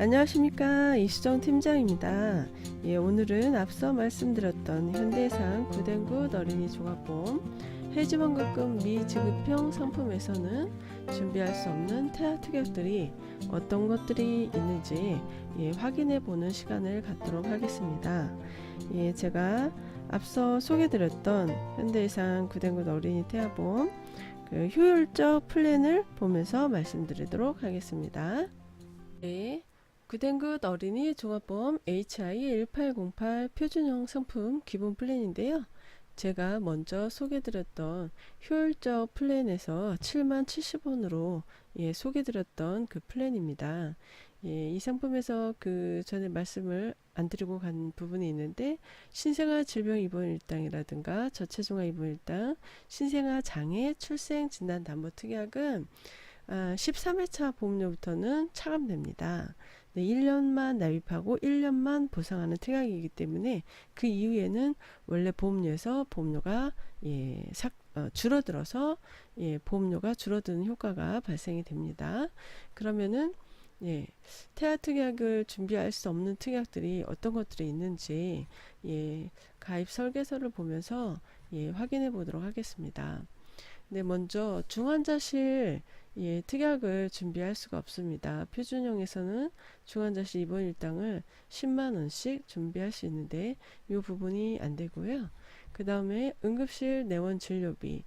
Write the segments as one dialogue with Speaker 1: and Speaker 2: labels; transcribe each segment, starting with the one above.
Speaker 1: 안녕하십니까, 이수정 팀장입니다. 오늘은 앞서 말씀드렸던 현대해상 구den굿 어린이 종합보험 해지환급금 미지급형 상품에서는 준비할 수 없는 태아 특약들이 어떤 것들이 있는지 확인해 보는 시간을 갖도록 하겠습니다. 제가 앞서 소개드렸던 현대해상 구den굿 어린이 태아보험 그 효율적 플랜을 보면서 말씀드리도록 하겠습니다. 구den굿 어린이 종합보험 HI1808 표준형 상품 기본 플랜인데요. 제가 먼저 소개드렸던 효율적 플랜에서 70,070원으로 소개드렸던 그 플랜입니다. 이 상품에서 그 전에 말씀을 안 드리고 간 부분이 있는데, 신생아 질병 입원 일당이라든가 저체중아 입원 일당, 신생아 장애 출생 진단 담보 특약은 13회차 보험료부터는 차감됩니다. 1년만 납입하고 1년만 보상하는 특약이기 때문에 그 이후에는 원래 보험료에서 보험료가 줄어들어서 보험료가 줄어드는 효과가 발생이 됩니다. 그러면은 태아 특약을 준비할 수 없는 특약들이 어떤 것들이 있는지 가입 설계서를 보면서 확인해 보도록 하겠습니다. 먼저 중환자실 특약을 준비할 수가 없습니다. 표준형에서는 중환자실 입원 일당을 10만원씩 준비할 수 있는데 이 부분이 안 되고요. 그 다음에 응급실 내원 진료비,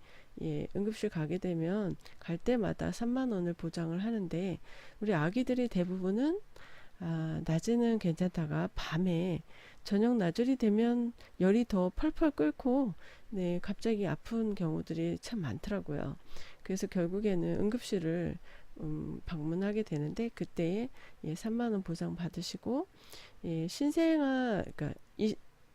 Speaker 1: 응급실 가게 되면 갈 때마다 3만원을 보장을 하는데, 우리 아기들이 대부분은 낮에는 괜찮다가 밤에 저녁 낮울이 되면 열이 더 펄펄 끓고 갑자기 아픈 경우들이 참 많더라고요. 그래서 결국에는 응급실을 방문하게 되는데, 그때에 3만원 보상 받으시고, 신생아, 그러니까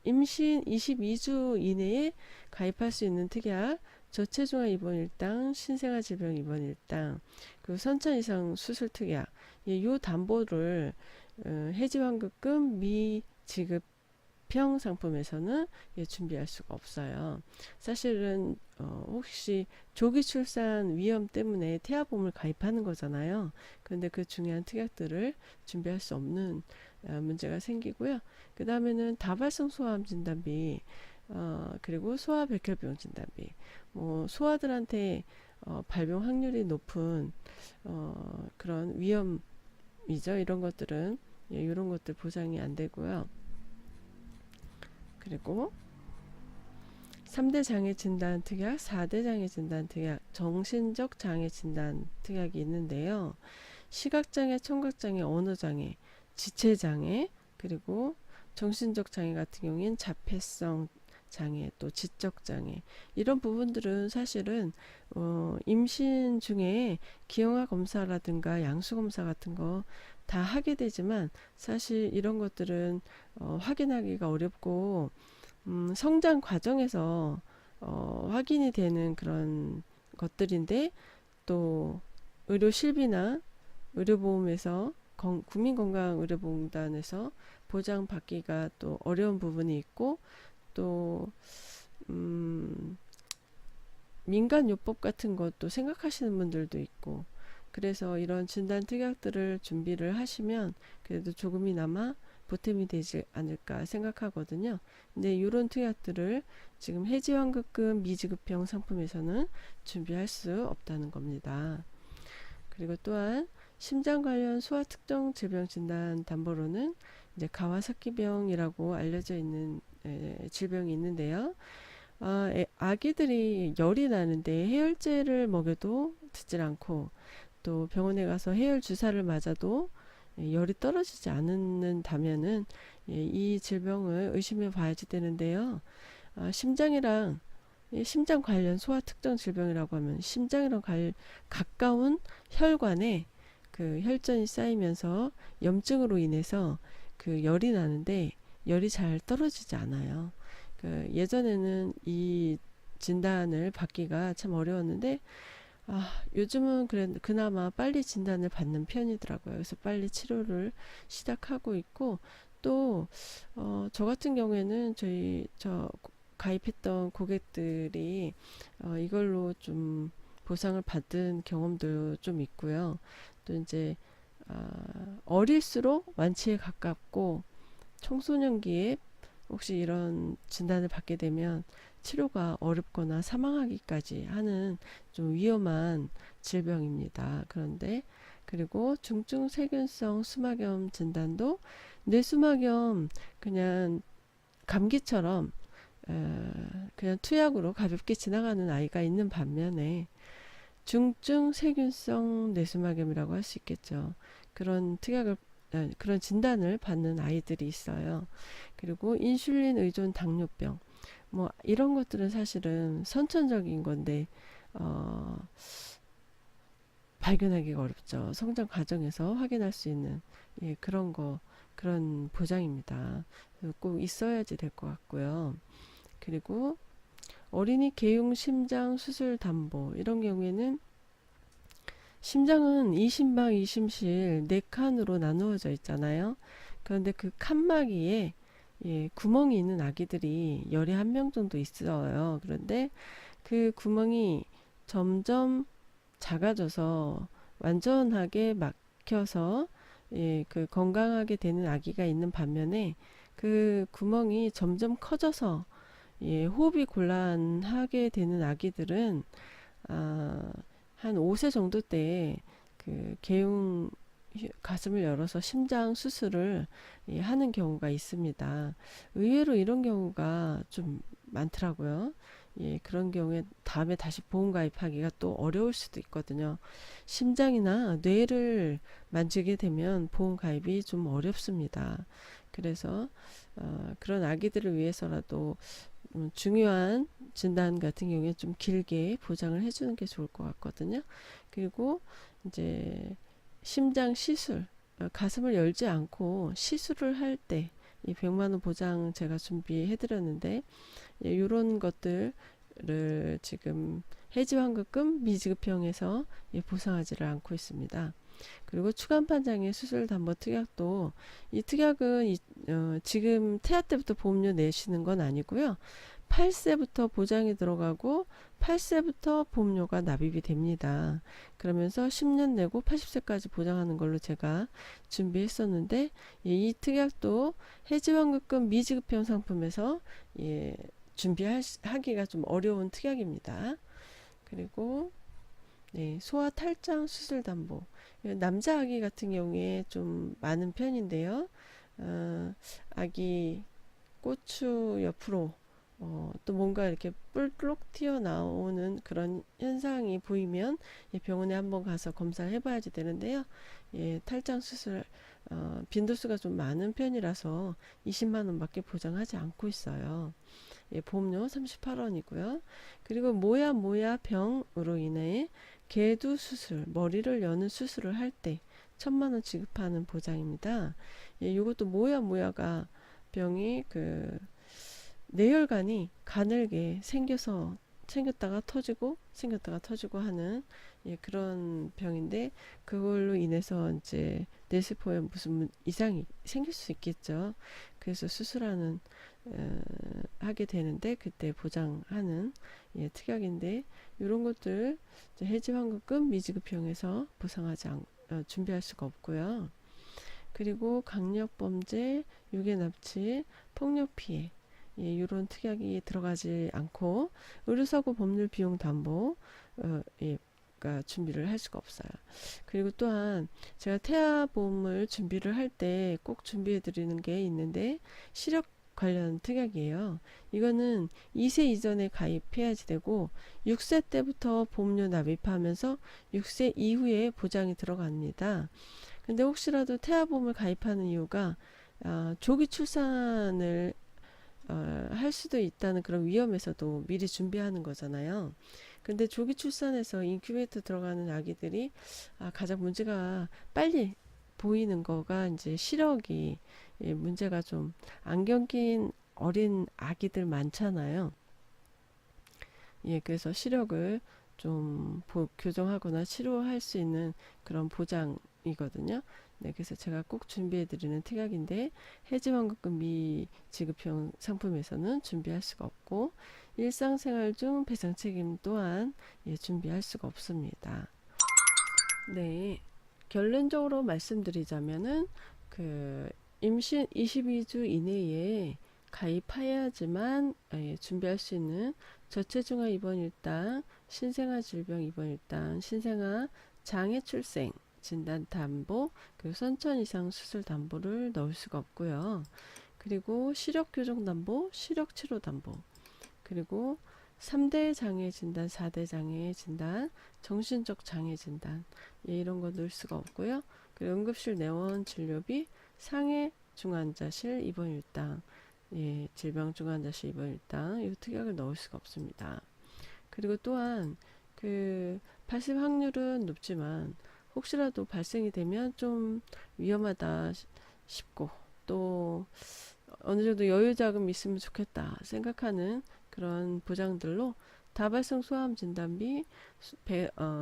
Speaker 1: 임신 22주 이내에 가입할 수 있는 특약, 저체중아 입원 일당, 신생아 질병 입원 일당, 그리고 선천 이상 수술 특약, 요 담보를 해지환급금 미지급형 상품에서는 준비할 수가 없어요. 사실은 혹시 조기 출산 위험 때문에 태아보험을 가입하는 거잖아요. 그런데 그 중요한 특약들을 준비할 수 없는 문제가 생기고요. 그 다음에는 다발성 소아암 진단비, 그리고 소아 백혈병 진단비, 소아들한테 발병 확률이 높은 그런 위험이죠. 이런 것들은 이런 것들 보장이 안 되고요. 그리고 3대 장애 진단 특약, 4대 장애 진단 특약, 정신적 장애 진단 특약이 있는데요. 시각장애, 청각장애, 언어장애, 지체장애, 그리고 정신적 장애 같은 경우에는 자폐성 장애, 또 지적장애, 이런 부분들은 사실은 임신 중에 기형아 검사라든가 양수 검사 같은 거 다 하게 되지만, 사실 이런 것들은 확인하기가 어렵고 성장 과정에서 확인이 되는 그런 것들인데, 또 의료실비나 의료보험에서 국민건강의료보험단에서 보장받기가 또 어려운 부분이 있고, 또 민간요법 같은 것도 생각하시는 분들도 있고, 그래서 이런 진단 특약들을 준비를 하시면 그래도 조금이나마 보탬이 되지 않을까 생각하거든요. 근데 이런 특약들을 지금 해지환급금 미지급형 상품에서는 준비할 수 없다는 겁니다. 그리고 또한 심장 관련 소아 특정 질병 진단 담보로는 이제 가와사키병이라고 알려져 있는 질병이 있는데요. 아기들이 열이 나는데 해열제를 먹여도 듣질 않고, 또 병원에 가서 해열 주사를 맞아도 열이 떨어지지 않는다면은 이 질병을 의심해 봐야지 되는데요. 심장이랑 심장 관련 소아 특정 질병이라고 하면 심장이랑 가까운 혈관에 그 혈전이 쌓이면서 염증으로 인해서 그 열이 나는데 열이 잘 떨어지지 않아요. 예전에는 이 진단을 받기가 참 어려웠는데, 요즘은 그나마 빨리 진단을 받는 편이더라고요. 그래서 빨리 치료를 시작하고 있고, 또 저 같은 경우에는 저 가입했던 고객들이 이걸로 좀 보상을 받은 경험도 좀 있고요. 또 이제 어릴수록 완치에 가깝고 청소년기에 혹시 이런 진단을 받게 되면 치료가 어렵거나 사망하기까지 하는 좀 위험한 질병입니다. 그런데 그리고 중증 세균성 수막염 진단도 뇌수막염 그냥 감기처럼 그냥 투약으로 가볍게 지나가는 아이가 있는 반면에 중증 세균성 뇌수막염이라고 할 수 있겠죠. 그런 특약을 그런 진단을 받는 아이들이 있어요. 그리고 인슐린 의존 당뇨병 뭐 이런 것들은 사실은 선천적인 건데 어, 발견하기가 어렵죠. 성장 과정에서 확인할 수 있는 그런 거 그런 보장입니다. 꼭 있어야지 될 것 같고요. 그리고 어린이 개용 심장 수술 담보 이런 경우에는 심장은 이심방 이심실 네 칸으로 나누어져 있잖아요. 그런데 그 칸막이에 구멍이 있는 아기들이 열에 한 명 정도 있어요. 그런데 그 구멍이 점점 작아져서 완전하게 막혀서 그 건강하게 되는 아기가 있는 반면에 그 구멍이 점점 커져서 호흡이 곤란하게 되는 아기들은 아, 한 5세 정도 때 그 개ung 가슴을 열어서 심장 수술을 하는 경우가 있습니다. 의외로 이런 경우가 좀 많더라고요. 그런 경우에 다음에 다시 보험 가입하기가 또 어려울 수도 있거든요. 심장이나 뇌를 만지게 되면 보험 가입이 좀 어렵습니다. 그래서 그런 아기들을 위해서라도 중요한 진단 같은 경우에 좀 길게 보장을 해주는 게 좋을 것 같거든요. 그리고 이제 심장 시술, 가슴을 열지 않고 시술을 할 때 이 100만 원 보장 제가 준비해 드렸는데 이런 것들을 지금 해지환급금 미지급형에서 보상하지를 않고 있습니다. 그리고 추간판장의 수술 담보 특약도 이 특약은 지금 태아 때부터 보험료 내시는 건 아니고요. 8세부터 보장이 들어가고 8세부터 보험료가 납입이 됩니다. 그러면서 10년 내고 80세까지 보장하는 걸로 제가 준비했었는데 이 특약도 해지환급금 미지급형 상품에서 준비하기가 좀 어려운 특약입니다. 그리고 소아 탈장 수술 담보 남자 아기 같은 경우에 좀 많은 편인데요. 아기 꼬추 옆으로 또 뭔가 이렇게 뿔룩 튀어나오는 그런 현상이 보이면 병원에 한번 가서 검사를 해봐야지 되는데요. 탈장 수술 빈도수가 좀 많은 편이라서 20만 원밖에 보장하지 않고 있어요. 보험료 38원이고요. 그리고 모야 병으로 인해 개두 수술, 머리를 여는 수술을 할 때 1,000만 원 지급하는 보장입니다. 이것도 모야가 병이 그 뇌혈관이 가늘게 생겼다가 터지고 하는 그런 병인데 그걸로 인해서 이제 뇌세포에 무슨 이상이 생길 수 있겠죠. 그래서 수술하는 하게 되는데 그때 보장하는 특약인데 이런 것들 해지환급금 미지급형에서 보상하지 준비할 수가 없고요. 그리고 강력범죄, 유괴납치, 폭력피해 이런 특약이 들어가지 않고 의료사고 법률 비용 담보 가 준비를 할 수가 없어요. 그리고 또한 제가 태아보험을 준비를 할 때 꼭 준비해 드리는 게 있는데 시력 관련 특약이에요. 이거는 2세 이전에 가입해야지 되고 6세 때부터 보험료 납입하면서 6세 이후에 보장이 들어갑니다. 근데 혹시라도 태아보험을 가입하는 이유가 조기 출산을 할 수도 있다는 그런 위험에서도 미리 준비하는 거잖아요. 근데 조기 출산해서 인큐베이터 들어가는 아기들이 가장 문제가 빨리 보이는 거가 이제 시력이 문제가 좀 안경 낀 어린 아기들 많잖아요. 그래서 시력을 좀 교정하거나 치료할 수 있는 그런 보장이거든요. 그래서 제가 꼭 준비해 드리는 특약인데 해지환급금 미지급형 상품에서는 준비할 수가 없고 일상생활 중 배상 책임 또한 준비할 수가 없습니다. 네. 결론적으로 말씀드리자면은 그 임신 22주 이내에 가입하여야지만 준비할 수 있는 저체중아 입원 일당, 신생아 질병 입원 일당, 신생아 장애 출생 진단 담보, 그리고 선천 이상 수술 담보를 넣을 수가 없고요. 그리고 시력 교정 담보, 시력 치료 담보, 그리고 3대 장애 진단, 4대 장애 진단, 정신적 장애 진단, 이런 거 넣을 수가 없고요. 그리고 응급실 내원 진료비, 상해 중환자실 입원 일당, 질병 중환자실 입원 일당, 이 특약을 넣을 수가 없습니다. 그리고 또한 그 발생 확률은 높지만 혹시라도 발생이 되면 좀 위험하다 싶고 또 어느 정도 여유 자금이 있으면 좋겠다 생각하는 그런 보장들로 다발성 소아암 진단비,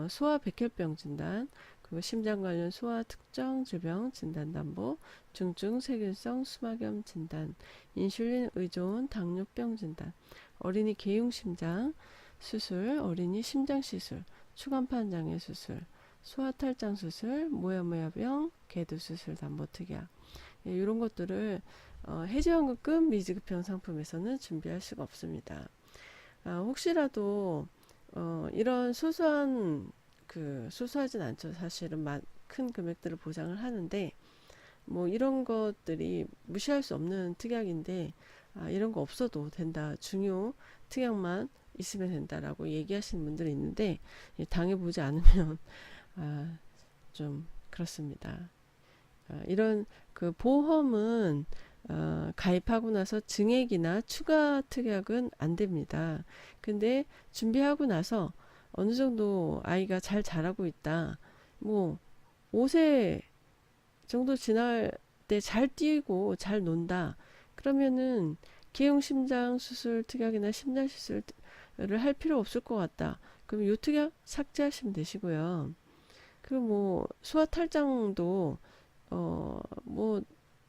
Speaker 1: 소아 백혈병 진단, 그리고 심장 관련 소아 특정 질병 진단 담보, 중증 세균성 수막염 진단, 인슐린 의존 당뇨병 진단, 어린이 개용심장 수술, 어린이 심장 시술, 추간판 장애 수술, 소아 탈장 수술, 모야모야병 개두 수술 담보 특약, 이런 것들을 해지환급금 미지급형 상품에서는 준비할 수가 없습니다. 혹시라도 이런 소소한 소소하진 않죠. 사실은 큰 금액들을 보장을 하는데 뭐 이런 것들이 무시할 수 없는 특약인데 이런 거 없어도 된다. 중요 특약만 있으면 된다라고 얘기하시는 분들이 있는데 당해보지 않으면 좀 그렇습니다. 이런 그 보험은 가입하고 나서 증액이나 추가 특약은 안 됩니다. 근데 준비하고 나서 어느 정도 아이가 잘 자라고 있다. 뭐 5세 정도 지날 때 잘 뛰고 잘 논다. 그러면은 개용심장 수술 특약이나 심장 수술을 할 필요 없을 것 같다. 그럼 요 특약 삭제하시면 되시고요. 그리고 뭐 소아 탈장도 뭐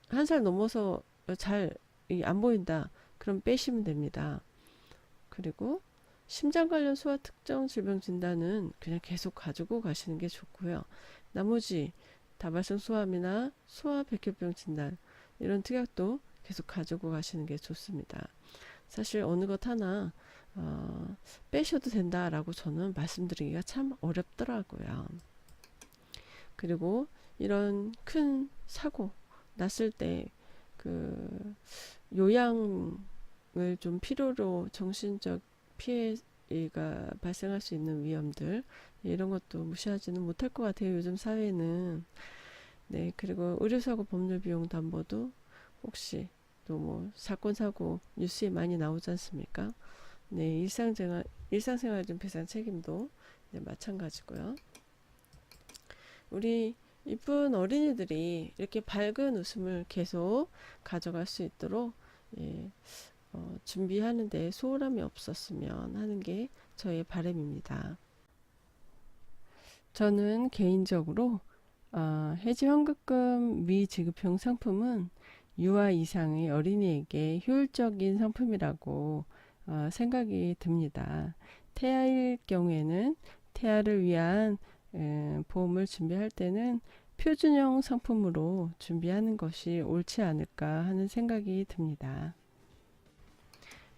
Speaker 1: 1살 넘어서 잘 안 보인다. 그럼 빼시면 됩니다. 그리고 심장 관련 소아 특정 질병 진단은 그냥 계속 가지고 가시는 게 좋고요. 나머지 다발성 소아암이나 소아 백혈병 진단 이런 특약도 계속 가지고 가시는 게 좋습니다. 사실 어느 것 하나 빼셔도 된다라고 저는 말씀드리기가 참 어렵더라고요. 그리고 이런 큰 사고 났을 때 그 요양을 좀 필요로 정신적 피해가 발생할 수 있는 위험들 이런 것도 무시하지는 못할 것 같아요. 요즘 사회는. 네, 그리고 의료사고 법률 비용 담보도 혹시 또 뭐 사건 사고 뉴스에 많이 나오지 않습니까? 네, 일상생활 좀 배상 책임도 마찬가지고요. 우리 이쁜 어린이들이 이렇게 밝은 웃음을 계속 가져갈 수 있도록 준비하는데 소홀함이 없었으면 하는 게 저의 바람입니다. 저는 개인적으로 해지환급금 미지급형 상품은 유아 이상의 어린이에게 효율적인 상품이라고 생각이 듭니다. 태아일 경우에는 태아를 위한 보험을 준비할 때는 표준형 상품으로 준비하는 것이 옳지 않을까 하는 생각이 듭니다.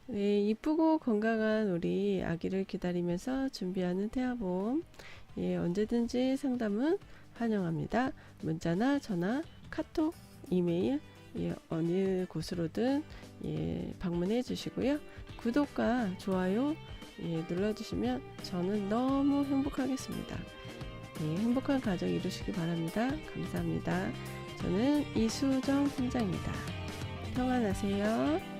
Speaker 1: 네, 이쁘고 건강한 우리 아기를 기다리면서 준비하는 태아보험, 언제든지 상담은 환영합니다. 문자나 전화, 카톡, 이메일, 어느 곳으로든 방문해 주시고요. 구독과 좋아요 눌러주시면 저는 너무 행복하겠습니다. 행복한 가정 이루시기 바랍니다. 감사합니다. 저는 이수정 팀장입니다. 평안하세요.